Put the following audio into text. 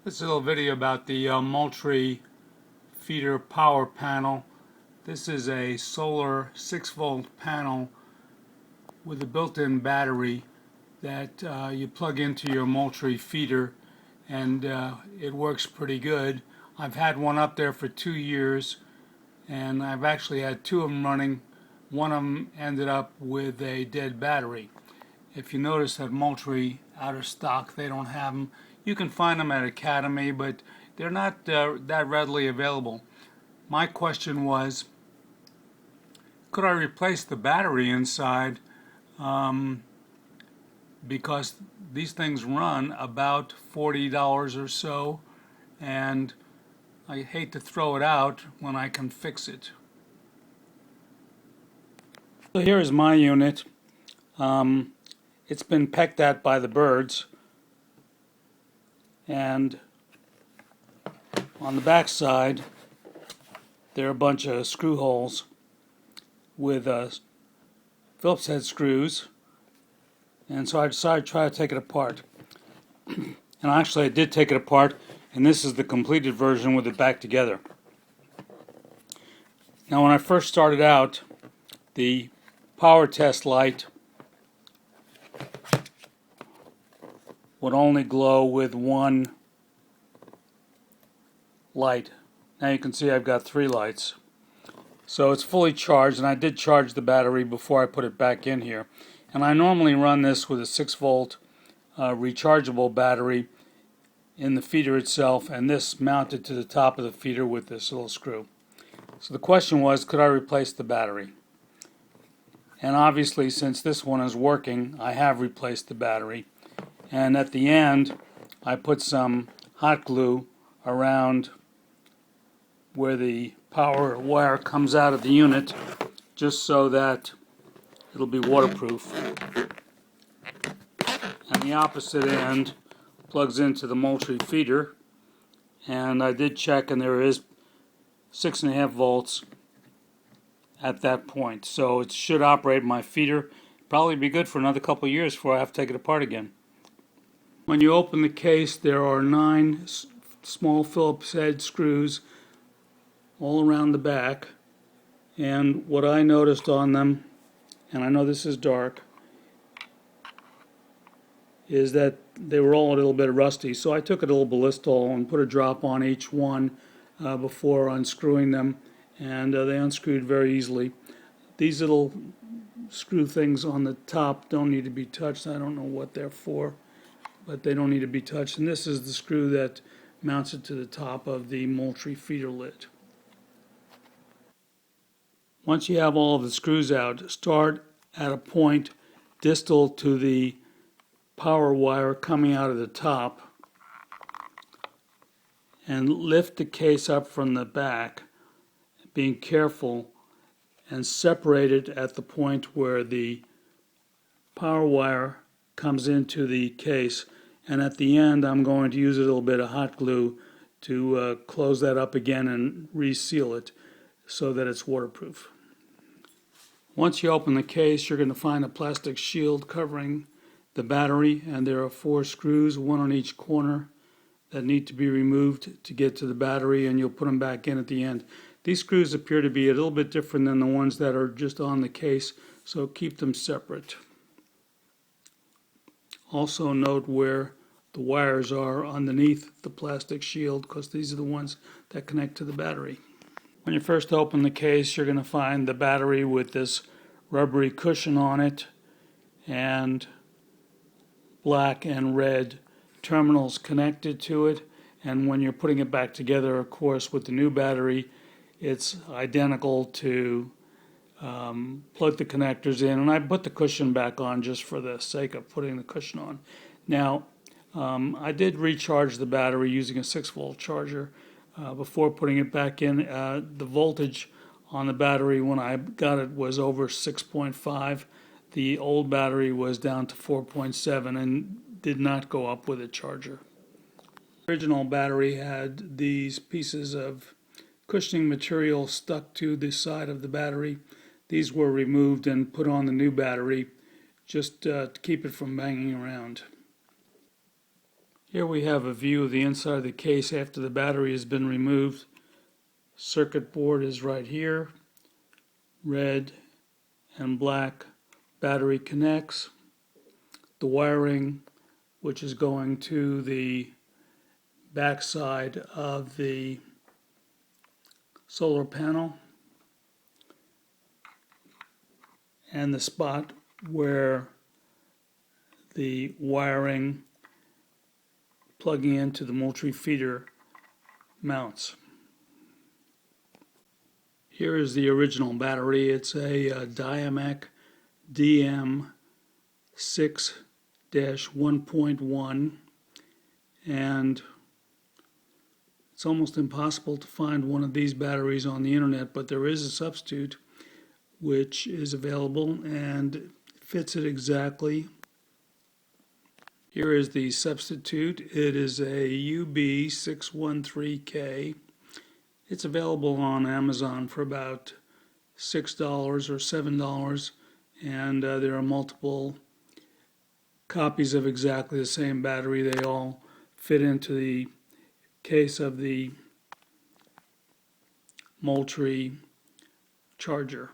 This is a little video about the Moultrie feeder power panel. This is a solar 6-volt panel with a built-in battery that you plug into your Moultrie feeder, and it works pretty good. I've had one up there for 2 years, and I've actually had two of them running. One of them ended up with a dead battery. If you notice that Moultrie out of stock, they don't have them. You can find them at Academy, but they're not that readily available. My question was, could I replace the battery inside? Because these things run about $40 or so, and I hate to throw it out when I can fix it. So here is my unit. It's been pecked at by the birds, and on the back side there are a bunch of screw holes with Phillips head screws, and so I decided to try to take it apart. And actually I did take it apart, and this is the completed version with it back together. Now when I first started out, the power test light would only glow with one light. Now you can see I've got 3 lights. So it's fully charged, and I did charge the battery before I put it back in here. And I normally run this with a 6-volt rechargeable battery in the feeder itself, and this mounted to the top of the feeder with this little screw. So the question was, could I replace the battery? And obviously, since this one is working, I have replaced the battery. And at the end, I put some hot glue around where the power wire comes out of the unit, just so that it'll be waterproof. And the opposite end plugs into the Moultrie feeder, and I did check, and there is 6.5 volts at that point, so it should operate my feeder. Probably be good for another couple of years before I have to take it apart again. When you open the case, there are 9 small Phillips head screws all around the back, and what I noticed on them, and I know this is dark, is that they were all a little bit rusty. So I took a little Ballistol and put a drop on each one before unscrewing them, and they unscrewed very easily. These little screw things on the top don't need to be touched. I don't know what they're for, but they don't need to be touched. And this is the screw that mounts it to the top of the Moultrie feeder lid. Once you have all of the screws out, start at a point distal to the power wire coming out of the top, and lift the case up from the back, being careful, and separate it at the point where the power wire comes into the case. And at the end, I'm going to use a little bit of hot glue to close that up again and reseal it so that it's waterproof. Once you open the case, you're going to find a plastic shield covering the battery, and there are 4 screws, one on each corner, that need to be removed to get to the battery, and you'll put them back in at the end. These screws appear to be a little bit different than the ones that are just on the case, so keep them separate. Also note where the wires are underneath the plastic shield, because these are the ones that connect to the battery. When you first open the case, you're going to find the battery with this rubbery cushion on it, and black and red terminals connected to it. And when you're putting it back together, of course, with the new battery, it's identical to plug the connectors in. And I put the cushion back on just for the sake of putting the cushion on. Now, I did recharge the battery using a 6-volt charger before putting it back in. The voltage on the battery when I got it was over 6.5. The old battery was down to 4.7 and did not go up with a charger. The original battery had these pieces of cushioning material stuck to the side of the battery. These were removed and put on the new battery just to keep it from banging around. Here we have a view of the inside of the case after the battery has been removed. Circuit board is right here. Red and black battery connects. The wiring, which is going to the backside of the solar panel, and the spot where the wiring plugging into the Moultrie feeder mounts. Here is the original battery. It's a Diamec DM6-1.1, and it's almost impossible to find one of these batteries on the internet, but there is a substitute which is available and fits it exactly. Here is the substitute. It is a UB613K. It's available on Amazon for about $6 or $7, and there are multiple copies of exactly the same battery. They all fit into the case of the Moultrie charger.